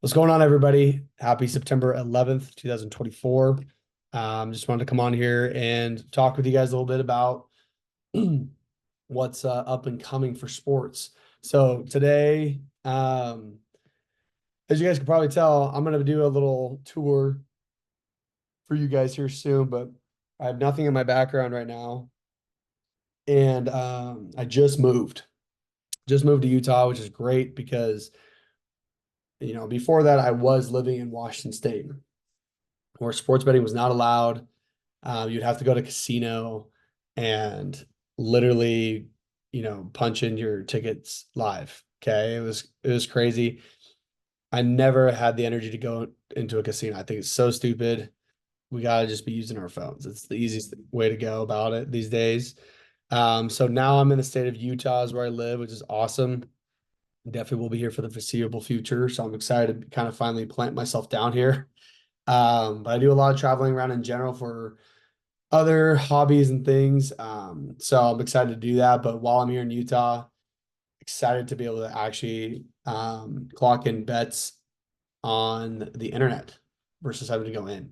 What's going on, everybody? Happy September 11th, 2024. Just wanted to come on here and talk with you guys a little bit about what's up and coming for sports. So today, as you guys can probably tell, I'm going to do a little tour for you guys here soon, but I have nothing in my background right now. And I just moved to Utah, which is great because, before that, I was living in Washington State, where sports betting was not allowed. You'd have to go to casino and literally, punch in your tickets live. Okay. It was crazy. I never had the energy to go into a casino. I think it's so stupid. We gotta just be using our phones. It's the easiest way to go about it these days. So now I'm in the state of Utah is where I live, which is awesome. Definitely will be here for the foreseeable future. So I'm excited to kind of finally plant myself down here. But I do a lot of traveling around in general for other hobbies and things. So I'm excited to do that. But while I'm here in Utah, excited to be able to actually clock in bets on the internet versus having to go in.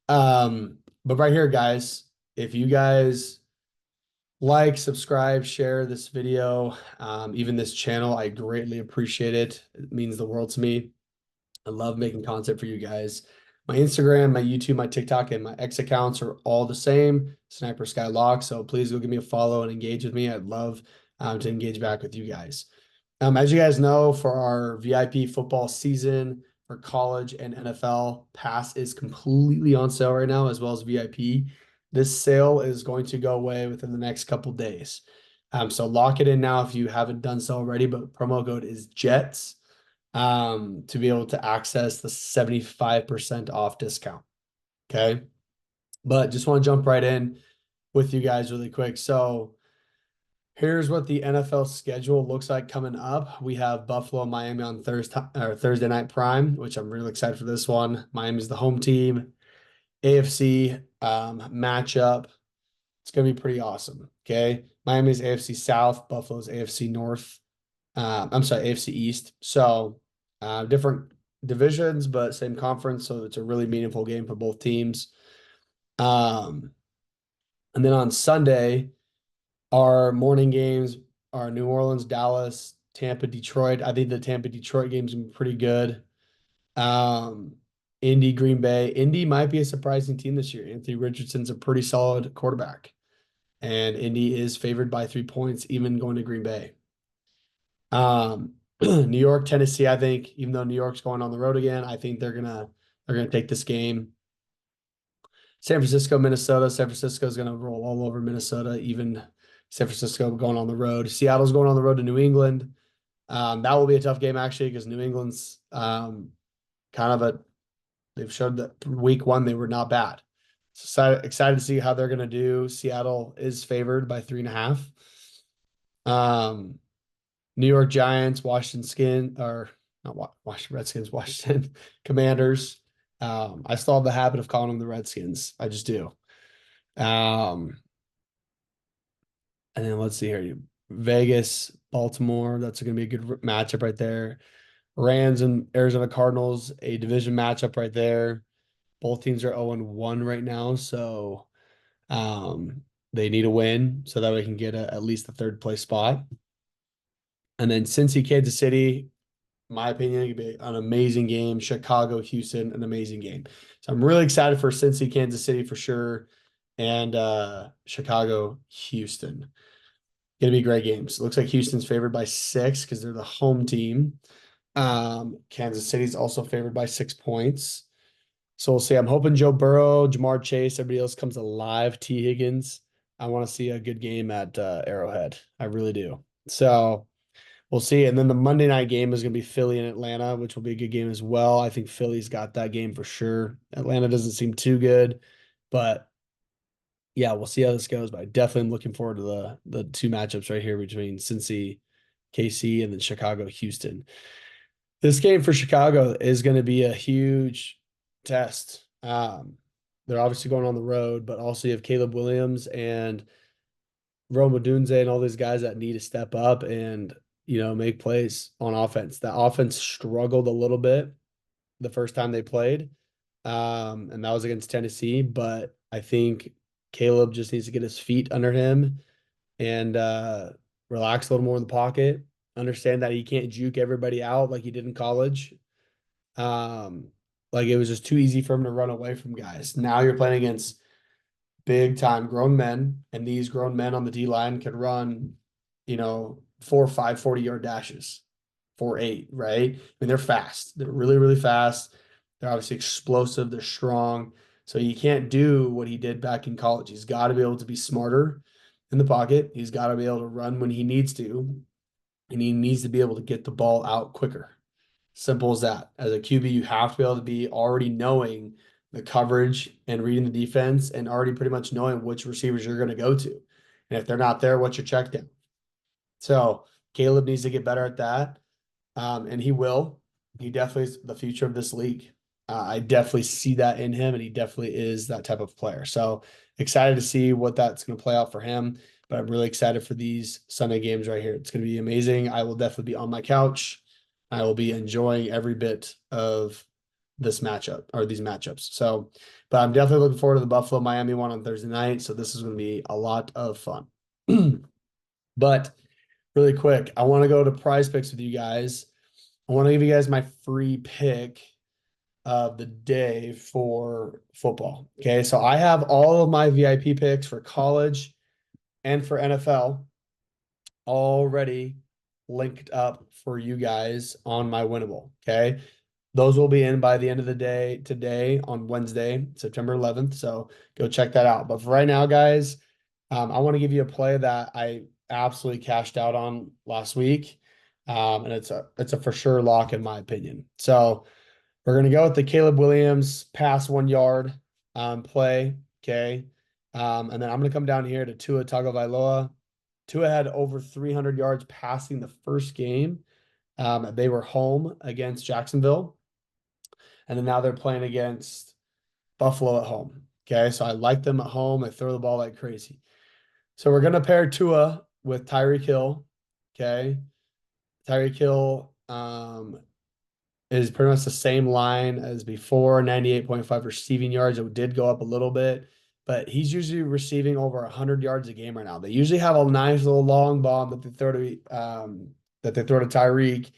But right here, guys, if you guys like, subscribe, share this video, even this channel, I greatly appreciate it. It means the world to me. I love making content for you guys. My Instagram, my YouTube, my TikTok, and my X accounts are all the same, Sniper Skylock. So please go give me a follow and engage with me. I'd love to engage back with you guys. As you guys know, for our VIP football season for college and NFL, pass is completely on sale right now, as well as VIP. This sale is going to go away within the next couple days. So lock it in now if you haven't done so already, but promo code is JETS to be able to access the 75% off discount. Okay. But just want to jump right in with you guys really quick. So here's what the NFL schedule looks like coming up. We have Buffalo, Miami on Thursday night prime, which I'm really excited for this one. Miami's the home team. AFC matchup. It's going to be pretty awesome. Okay. Miami's AFC South, Buffalo's AFC North. I'm sorry, AFC East. So different divisions, but same conference. So it's a really meaningful game for both teams. And then on Sunday, our morning games are New Orleans, Dallas, Tampa, Detroit. I think the Tampa Detroit game's gonna be pretty good. Um, Indy, Green Bay. Indy might be a surprising team this year. Anthony Richardson's a pretty solid quarterback, and Indy is favored by 3 points, even going to Green Bay. New York, Tennessee, I think, even though New York's going on the road again, I think they're gonna take this game. San Francisco, Minnesota. San Francisco is gonna roll all over Minnesota, even San Francisco going on the road. Seattle's going on the road to New England. That will be a tough game actually, because New England's they've showed that week one they were not bad. So excited to see how they're gonna do. Seattle is favored by 3.5. New York Giants, not Washington Redskins, Washington Commanders. I still have the habit of calling them the Redskins. I just do. And then let's see here. Vegas, Baltimore. That's going to be a good matchup right there. Rams and Arizona Cardinals, a division matchup right there. Both teams are 0-1 right now, so they need a win so that we can get at least the third place spot. And then Cincy, Kansas City, my opinion, it could be an amazing game. Chicago, Houston, an amazing game. So I'm really excited for Cincy, Kansas City for sure, and Chicago, Houston. Gonna be great games. It looks like Houston's favored by 6 because they're the home team. Kansas City's also favored by 6 points. So we'll see. I'm hoping Joe Burrow, Jamar Chase, everybody else comes alive. T. Higgins. I want to see a good game at Arrowhead. I really do. So we'll see. And then the Monday night game is going to be Philly and Atlanta, which will be a good game as well. I think Philly's got that game for sure. Atlanta doesn't seem too good, but yeah, we'll see how this goes. But I definitely am looking forward to the two matchups right here between Cincy, KC, and then Chicago, Houston. This game for Chicago is going to be a huge test. They're obviously going on the road, but also you have Caleb Williams and Rome Odunze and all these guys that need to step up and make plays on offense. The offense struggled a little bit the first time they played. And that was against Tennessee. But I think Caleb just needs to get his feet under him and relax a little more in the pocket. Understand that he can't juke everybody out like he did in college. Um, like it was just too easy for him to run away from guys. Now you're playing against big time grown men, and these grown men on the D line can run, 4 or 5 40-yard dashes, 4 8, right? I mean, they're fast. They're really, really fast. They're obviously explosive. They're strong. So you can't do what he did back in college. He's got to be able to be smarter in the pocket. He's got to be able to run when he needs to, and he needs to be able to get the ball out quicker. Simple as that. As a QB, you have to be able to be already knowing the coverage and reading the defense and already pretty much knowing which receivers you're going to go to. And if they're not there, what's your check down? So Caleb needs to get better at that. And he will. He definitely is the future of this league. I definitely see that in him, and he definitely is that type of player. So excited to see what that's going to play out for him. But I'm really excited for these Sunday games right here. It's going to be amazing. I will definitely be on my couch. I will be enjoying every bit of this matchup or these matchups. So, but I'm definitely looking forward to the Buffalo Miami one on Thursday night. So this is going to be a lot of fun. But really quick, I want to go to prize picks with you guys. I want to give you guys my free pick of the day for football. Okay. So I have all of my VIP picks for college and for NFL already linked up for you guys on my Winnable. Okay. Those will be in by the end of the day today on Wednesday, September 11th. So go check that out. But for right now, guys, I want to give you a play that I absolutely cashed out on last week. And it's a for sure lock in my opinion. So we're going to go with the Caleb Williams pass 1 yard play. Okay. And then I'm going to come down here to Tua Tagovailoa. Tua had over 300 yards passing the first game. They were home against Jacksonville. And then now they're playing against Buffalo at home. Okay. So I like them at home. They throw the ball like crazy. So we're going to pair Tua with Tyreek Hill. Okay. Tyreek Hill is pretty much the same line as before, 98.5 receiving yards. It did go up a little bit, but he's usually receiving over 100 yards a game right now. They usually have a nice little long bomb that they throw to Tyreek,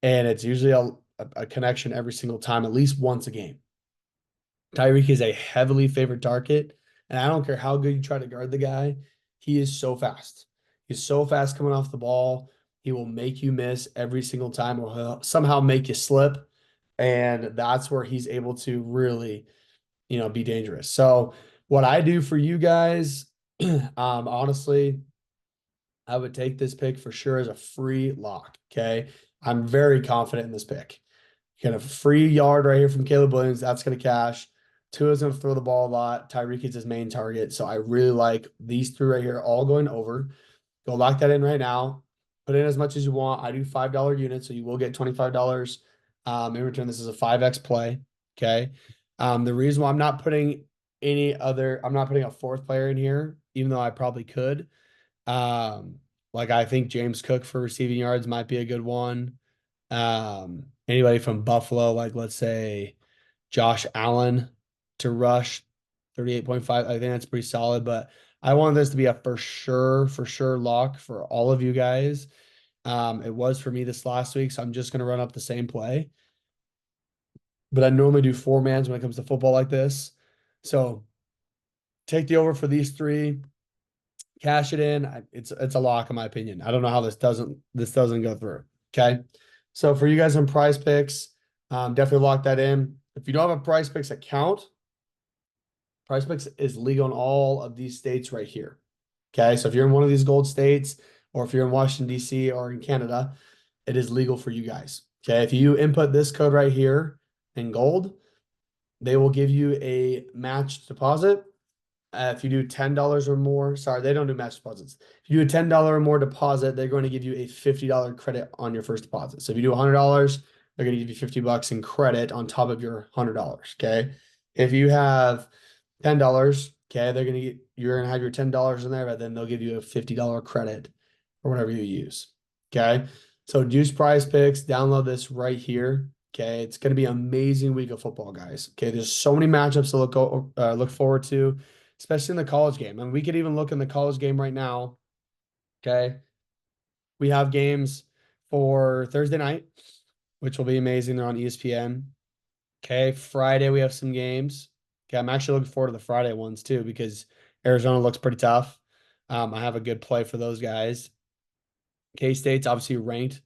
and it's usually a connection every single time, at least once a game. Tyreek is a heavily favored target, and I don't care how good you try to guard the guy. He is so fast. He's so fast coming off the ball. He will make you miss every single time, or he'll somehow make you slip. And that's where he's able to really, be dangerous. So what I do for you guys, honestly, I would take this pick for sure as a free lock. Okay. I'm very confident in this pick. You got a free yard right here from Caleb Williams. That's going to cash. Tua's going to throw the ball a lot. Tyreek is his main target. So I really like these three right here, all going over. Go lock that in right now. Put in as much as you want. I do $5 units, so you will get $25 in return. This is a 5X play. Okay. The reason why I'm not putting I'm not putting a fourth player in here, even though I probably could. Like I think James Cook for receiving yards might be a good one. Anybody from Buffalo, like let's say Josh Allen to rush 38.5. I think that's pretty solid, but I want this to be a for sure lock for all of you guys. It was for me this last week, so I'm just going to run up the same play. But I normally do 4-mans when it comes to football like this. So take the over for these three, cash it in. It's a lock in my opinion. I don't know how this doesn't go through. Okay. So for you guys on prize picks, definitely lock that in. If you don't have a prize picks account, prize picks is legal in all of these states right here. Okay. So if you're in one of these gold states, or if you're in Washington, D.C. or in Canada, it is legal for you guys. Okay. If you input this code right here in gold, they will give you a match deposit. If you do $10 or more, sorry, they don't do match deposits. If you do a $10 or more deposit, they're going to give you a $50 credit on your first deposit. So if you do $100, they're going to give you $50 in credit on top of your $100. Okay. If you have $10, okay, you're going to have your $10 in there, but then they'll give you a $50 credit or whatever you use. Okay. So Juice Prize Picks, download this right here. Okay, it's going to be an amazing week of football, guys. Okay, there's so many matchups to look forward to, especially in the college game. And we could even look in the college game right now. Okay, we have games for Thursday night, which will be amazing. They're on ESPN. Okay, Friday we have some games. Okay, I'm actually looking forward to the Friday ones too because Arizona looks pretty tough. I have a good play for those guys. K-State's obviously ranked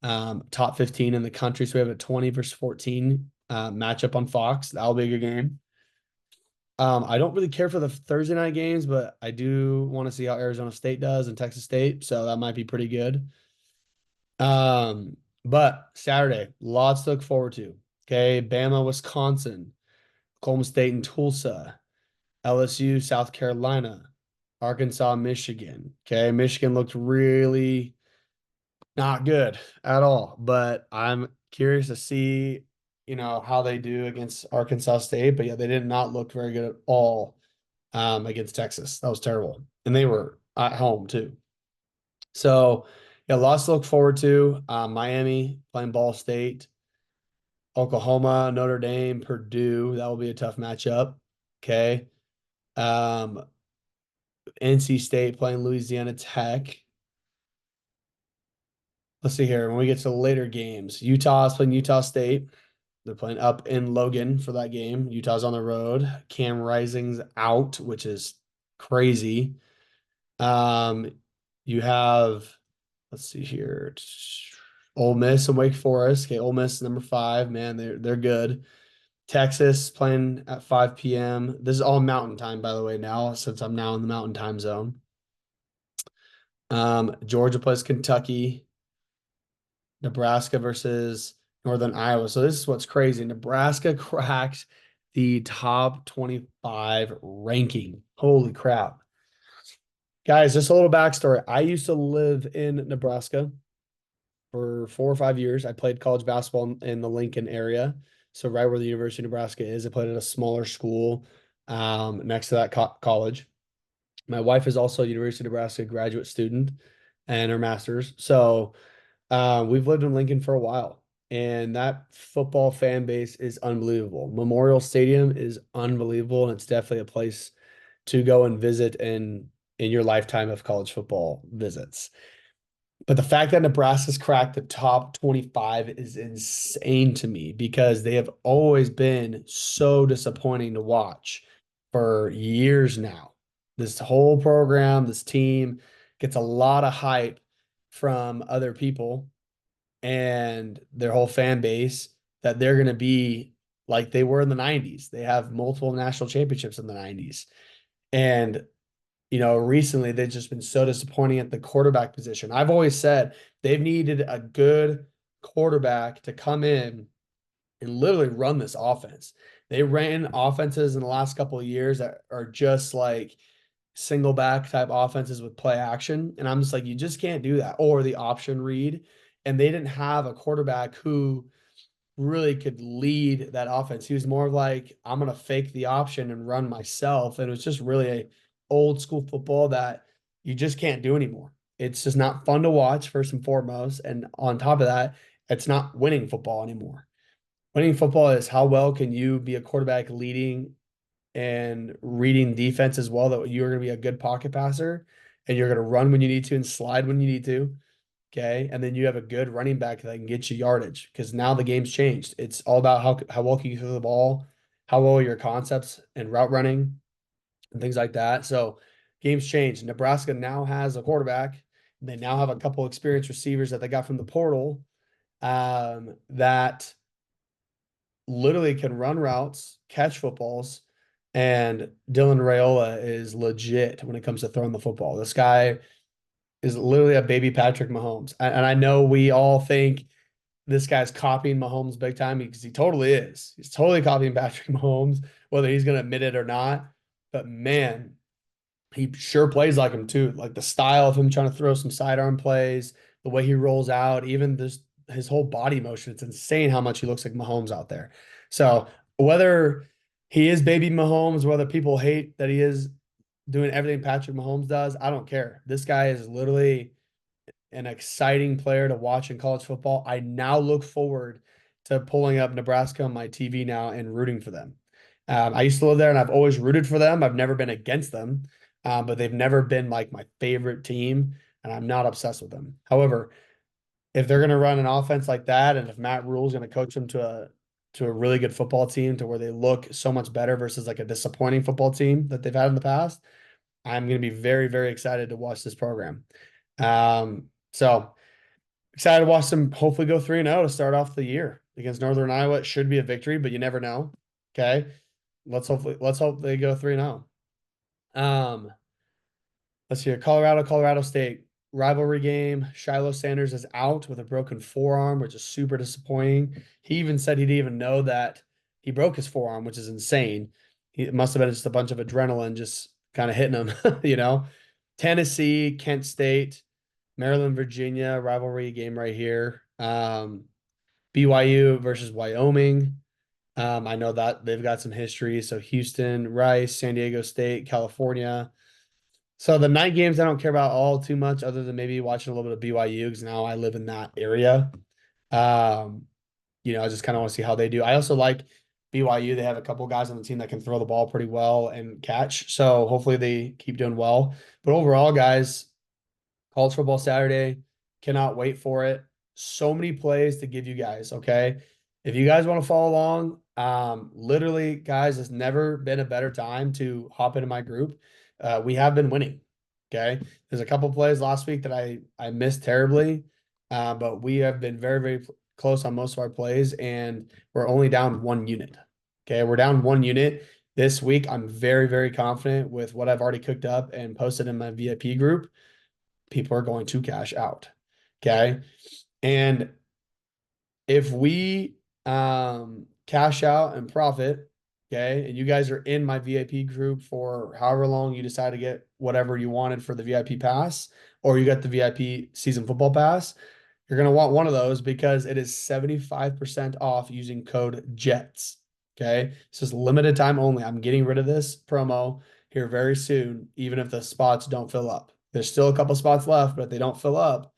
top 15 in the country, so we have a 20 versus 14 matchup on Fox. That'll be a good game. I don't really care for the Thursday night games, but I do want to see how Arizona State does and Texas State, so that might be pretty good. But Saturday, lots to look forward to. Okay, Bama, Wisconsin, Oklahoma State and Tulsa, LSU, South Carolina, Arkansas, Michigan. Okay, Michigan looked really not good at all, but I'm curious to see, how they do against Arkansas State. But yeah, they did not look very good at all against Texas. That was terrible. And they were at home too. So yeah, lots to look forward to. Miami playing Ball State, Oklahoma, Notre Dame, Purdue. That will be a tough matchup. Okay. Um, NC State playing Louisiana Tech. Let's see here. When we get to the later games, Utah is playing Utah State. They're playing up in Logan for that game. Utah's on the road. Cam Rising's out, which is crazy. Um, you have, let's see here, Ole Miss and Wake Forest. Okay, Ole Miss number 5. Man, they're good. Texas playing at 5 p.m. This is all Mountain Time, by the way. Now, since I'm now in the Mountain Time zone. Georgia plays Kentucky. Nebraska versus Northern Iowa. So this is what's crazy. Nebraska cracked the top 25 ranking. Holy crap. Guys, just a little backstory. I used to live in Nebraska for 4 or 5 years. I played college basketball in the Lincoln area. So right where the University of Nebraska is, I played at a smaller school next to that college. My wife is also a University of Nebraska graduate student and her master's. So we've lived in Lincoln for a while, and that football fan base is unbelievable. Memorial Stadium is unbelievable, and it's definitely a place to go and visit in your lifetime of college football visits. But the fact that Nebraska's cracked the top 25 is insane to me because they have always been so disappointing to watch for years now. This whole program, this team gets a lot of hype from other people and their whole fan base that they're going to be like they were in the 90s. They have multiple national championships in the 90s. And recently they've just been so disappointing at the quarterback position. I've always said they've needed a good quarterback to come in and literally run this offense. They ran offenses in the last couple of years that are just like single back type offenses with play action. And I'm just like, you just can't do that. Or the option read. And they didn't have a quarterback who really could lead that offense. He was more of like, I'm going to fake the option and run myself. And it was just really a old school football that you just can't do anymore. It's just not fun to watch, first and foremost. And on top of that, it's not winning football anymore. Winning football is how well can you be a quarterback leading and reading defense as well, that you're going to be a good pocket passer and you're going to run when you need to and slide when you need to. Okay. And then you have a good running back that can get you yardage because now the game's changed. It's all about how well can you throw the ball, how well your concepts and route running and things like that. So game's changed. Nebraska now has a quarterback. They now have a couple experienced receivers that they got from the portal that literally can run routes, catch footballs, and Dylan Raiola is legit when it comes to throwing the football. This guy is literally a baby Patrick Mahomes. And I know we all think this guy's copying Mahomes big time because he totally is. He's totally copying Patrick Mahomes, whether he's going to admit it or not. But man, he sure plays like him too. Like the style of him trying to throw some sidearm plays, the way he rolls out, even this his whole body motion. It's insane how much he looks like Mahomes out there. So whether he is baby Mahomes, whether people hate that he is doing everything Patrick Mahomes does, I don't care. This guy is literally an exciting player to watch in college football. I now look forward to pulling up Nebraska on my TV now and rooting for them. I used to live there and I've always rooted for them. I've never been against them, but they've never been like my favorite team, and I'm not obsessed with them. However, if they're going to run an offense like that, and if Matt Rule's going to coach them to a really good football team to where they look so much better versus like a disappointing football team that they've had in the past, I'm going to be very, very excited to watch this program. So excited to watch them hopefully go 3-0 to start off the year against Northern Iowa. It should be a victory, but you never know. Okay. Let's hope they go 3-0. Let's see here. Colorado State rivalry game. Shiloh Sanders is out with a broken forearm, which is super disappointing. He even said he didn't even know that he broke his forearm, which is insane. It must have been just a bunch of adrenaline just kind of hitting him. Tennessee, Kent State, Maryland, Virginia, rivalry game right here. BYU versus Wyoming. I know that they've got some history. So Houston, Rice, San Diego State, California. So the night games I don't care about all too much, other than maybe watching a little bit of BYU because now I live in that area. Um, I just kind of want to see how they do. I also like BYU. They have a couple guys on the team that can throw the ball pretty well and catch. So hopefully they keep doing well. But overall, guys, College Football Saturday, cannot wait for it. So many plays to give you guys, okay? If you guys want to follow along, literally, guys, it's never been a better time to hop into my group. We have been winning, okay? There's a couple plays last week that I missed terribly, but we have been very, very close on most of our plays, and we're only down 1 unit, okay? We're down 1 unit. This week, I'm very, very confident with what I've already cooked up and posted in my VIP group. People are going to cash out. Okay. And if we cash out and profit, okay, and you guys are in my VIP group for however long you decide to get whatever you wanted for the VIP pass, or you got the VIP season football pass, you're going to want one of those because it is 75% off using code JETS. Okay. This is limited time only. I'm getting rid of this promo here very soon, even if the spots don't fill up. There's still a couple spots left, but if they don't fill up,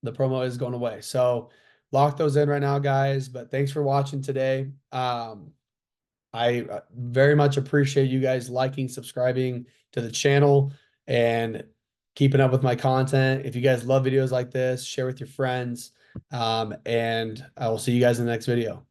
the promo is going away. So lock those in right now, guys. But thanks for watching today. I very much appreciate you guys liking, subscribing to the channel, and keeping up with my content. If you guys love videos like this, share with your friends. And I will see you guys in the next video.